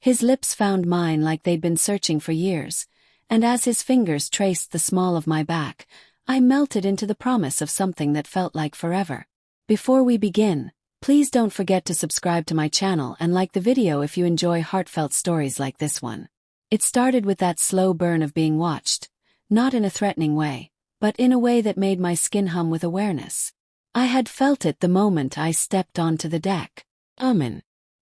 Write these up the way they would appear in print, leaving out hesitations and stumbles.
His lips found mine like they'd been searching for years, and as his fingers traced the small of my back, I melted into the promise of something that felt like forever. Before we begin, please don't forget to subscribe to my channel and like the video if you enjoy heartfelt stories like this one. It started with that slow burn of being watched, not in a threatening way, but in a way that made my skin hum with awareness. I had felt it the moment I stepped onto the deck.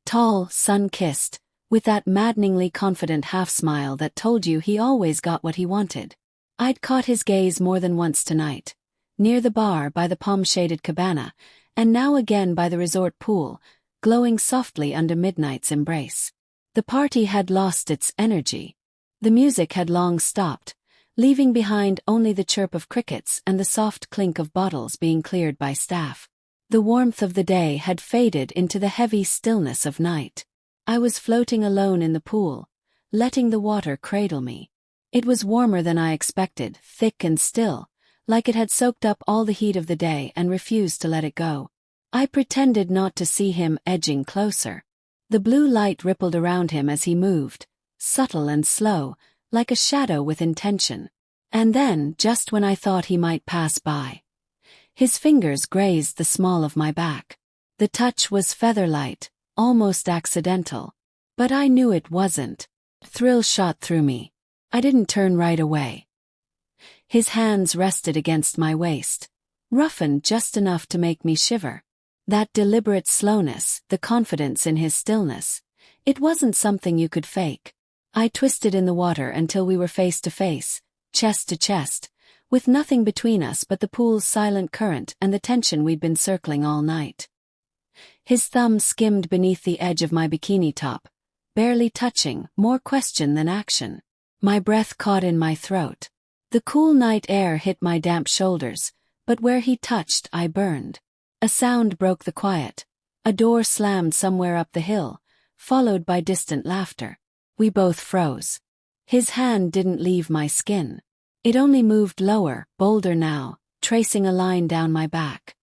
Tall, sun-kissed, with that maddeningly confident half-smile that told you he always got what he wanted. I'd caught his gaze more than once tonight, near the bar by the palm-shaded cabana, and now again by the resort pool, glowing softly under midnight's embrace. The party had lost its energy. The music had long stopped, leaving behind only the chirp of crickets and the soft clink of bottles being cleared by staff. The warmth of the day had faded into the heavy stillness of night. I was floating alone in the pool, letting the water cradle me. It was warmer than I expected, thick and still, like it had soaked up all the heat of the day and refused to let it go. I pretended not to see him edging closer. The blue light rippled around him as he moved, subtle and slow, like a shadow with intention. And then, just when I thought he might pass by, his fingers grazed the small of my back. The touch was feather-light, almost accidental. But I knew it wasn't. Thrill shot through me. I didn't turn right away. His hands rested against my waist, roughened just enough to make me shiver. That deliberate slowness, the confidence in his stillness, it wasn't something you could fake. I twisted in the water until we were face to face, chest to chest, with nothing between us but the pool's silent current and the tension we'd been circling all night. His thumb skimmed beneath the edge of my bikini top, barely touching, more question than action. My breath caught in my throat. The cool night air hit my damp shoulders, but where he touched I burned. A sound broke the quiet. A door slammed somewhere up the hill, followed by distant laughter. We both froze. His hand didn't leave my skin. It only moved lower, bolder now, tracing a line down my back.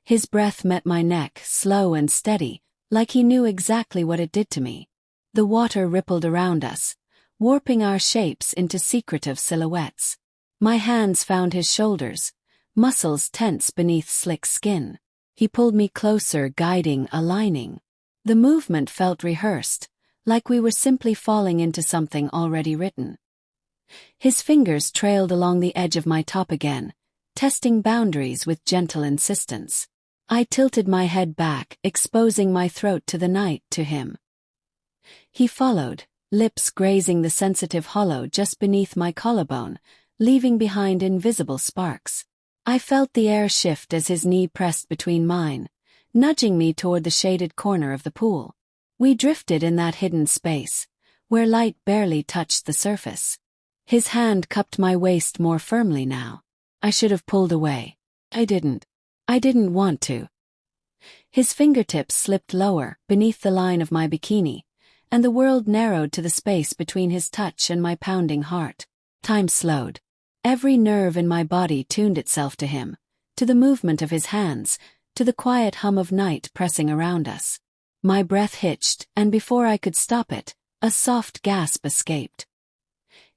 His breath met my neck, slow and steady, like he knew exactly what it did to me. The water rippled around us, warping our shapes into secretive silhouettes. My hands found his shoulders, muscles tense beneath slick skin. He pulled me closer, guiding, aligning. The movement felt rehearsed, like we were simply falling into something already written. His fingers trailed along the edge of my top again, testing boundaries with gentle insistence. I tilted my head back, exposing my throat to the night, to him. He followed, lips grazing the sensitive hollow just beneath my collarbone, leaving behind invisible sparks. I felt the air shift as his knee pressed between mine, nudging me toward the shaded corner of the pool. We drifted in that hidden space, where light barely touched the surface. His hand cupped my waist more firmly now. I should have pulled away. I didn't. I didn't want to. His fingertips slipped lower, beneath the line of my bikini, and the world narrowed to the space between his touch and my pounding heart. Time slowed. Every nerve in my body tuned itself to him, to the movement of his hands, to the quiet hum of night pressing around us. My breath hitched, and before I could stop it, a soft gasp escaped.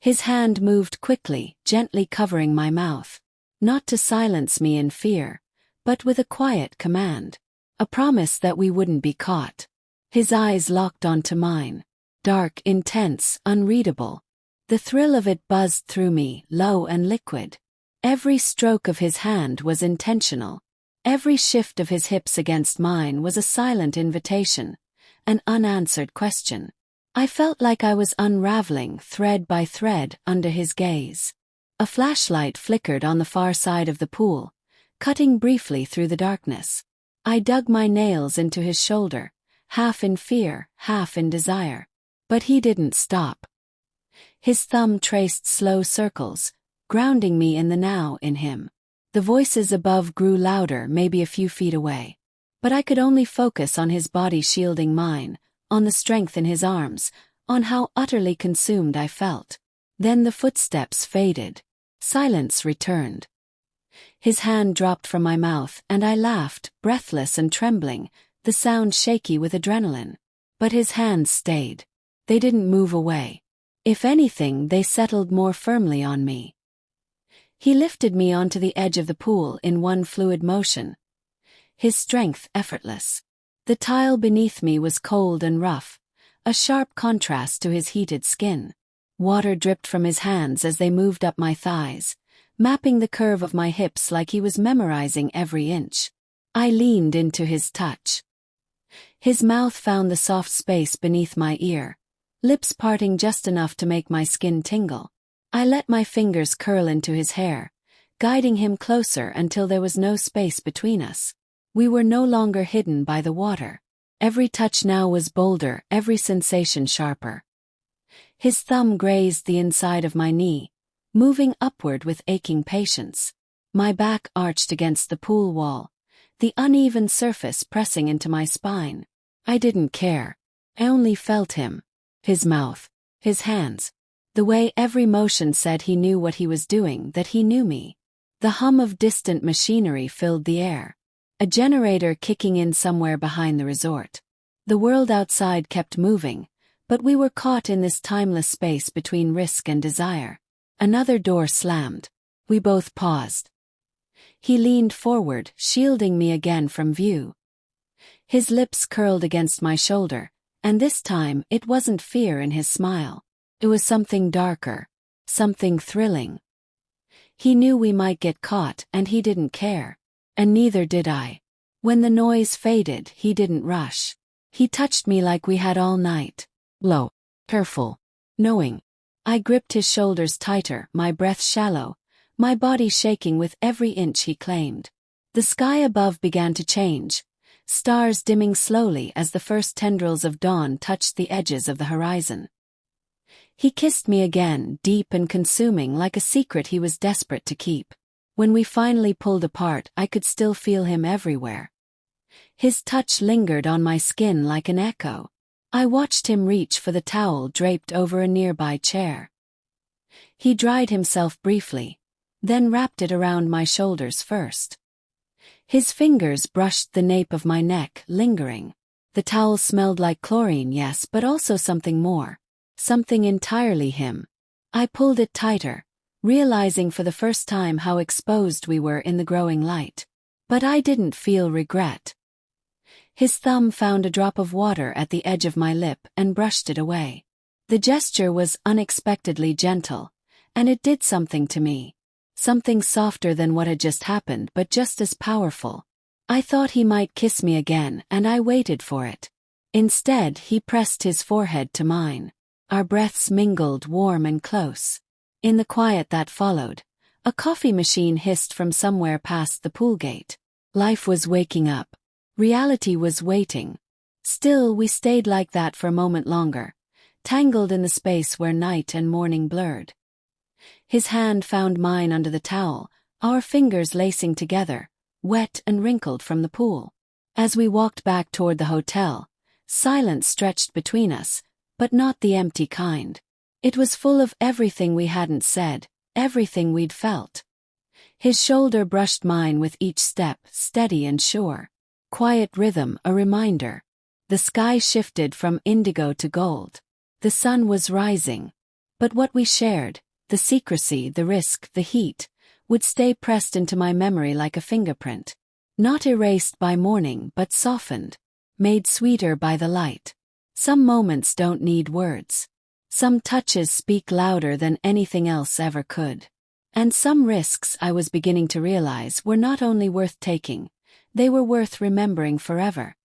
His hand moved quickly, gently covering my mouth, not to silence me in fear, but with a quiet command, a promise that we wouldn't be caught. His eyes locked onto mine, dark, intense, unreadable. The thrill of it buzzed through me, low and liquid. Every stroke of his hand was intentional. Every shift of his hips against mine was a silent invitation, an unanswered question. I felt like I was unraveling thread by thread under his gaze. A flashlight flickered on the far side of the pool, cutting briefly through the darkness. I dug my nails into his shoulder, half in fear, half in desire. But he didn't stop. His thumb traced slow circles, grounding me in the now in him. The voices above grew louder, maybe a few feet away. But I could only focus on his body shielding mine, on the strength in his arms, on how utterly consumed I felt. Then the footsteps faded. Silence returned. His hand dropped from my mouth, and I laughed, breathless and trembling, the sound shaky with adrenaline. But his hands stayed. They didn't move away. If anything, they settled more firmly on me. He lifted me onto the edge of the pool in one fluid motion, his strength effortless. The tile beneath me was cold and rough, a sharp contrast to his heated skin. Water dripped from his hands as they moved up my thighs, mapping the curve of my hips like he was memorizing every inch. I leaned into his touch. His mouth found the soft space beneath my ear, lips parting just enough to make my skin tingle. I let my fingers curl into his hair, guiding him closer until there was no space between us. We were no longer hidden by the water. Every touch now was bolder, every sensation sharper. His thumb grazed the inside of my knee, moving upward with aching patience. My back arched against the pool wall, the uneven surface pressing into my spine. I didn't care. I only felt him. His mouth. His hands. The way every motion said he knew what he was doing, that he knew me. The hum of distant machinery filled the air. A generator kicking in somewhere behind the resort. The world outside kept moving, but we were caught in this timeless space between risk and desire. Another door slammed. We both paused. He leaned forward, shielding me again from view. His lips curled against my shoulder, and this time it wasn't fear in his smile. It was something darker, something thrilling. He knew we might get caught, and he didn't care. And neither did I. When the noise faded, he didn't rush. He touched me like we had all night. Low, careful, knowing. I gripped his shoulders tighter, my breath shallow, my body shaking with every inch he claimed. The sky above began to change, stars dimming slowly as the first tendrils of dawn touched the edges of the horizon. He kissed me again, deep and consuming, like a secret he was desperate to keep. When we finally pulled apart, I could still feel him everywhere. His touch lingered on my skin like an echo. I watched him reach for the towel draped over a nearby chair. He dried himself briefly, then wrapped it around my shoulders first. His fingers brushed the nape of my neck, lingering. The towel smelled like chlorine, yes, but also something more. Something entirely him. I pulled it tighter, realizing for the first time how exposed we were in the growing light. But I didn't feel regret. His thumb found a drop of water at the edge of my lip and brushed it away. The gesture was unexpectedly gentle, and it did something to me. Something softer than what had just happened, but just as powerful. I thought he might kiss me again, and I waited for it. Instead, he pressed his forehead to mine. Our breaths mingled, warm and close. In the quiet that followed, a coffee machine hissed from somewhere past the pool gate. Life was waking up. Reality was waiting. Still, we stayed like that for a moment longer, tangled in the space where night and morning blurred. His hand found mine under the towel, our fingers lacing together, wet and wrinkled from the pool. As we walked back toward the hotel, silence stretched between us, but not the empty kind. It was full of everything we hadn't said, everything we'd felt. His shoulder brushed mine with each step, steady and sure. Quiet rhythm, a reminder. The sky shifted from indigo to gold. The sun was rising. But what we shared, the secrecy, the risk, the heat, would stay pressed into my memory like a fingerprint. Not erased by morning, but softened, made sweeter by the light. Some moments don't need words. Some touches speak louder than anything else ever could. And some risks, I was beginning to realize, were not only worth taking, they were worth remembering forever.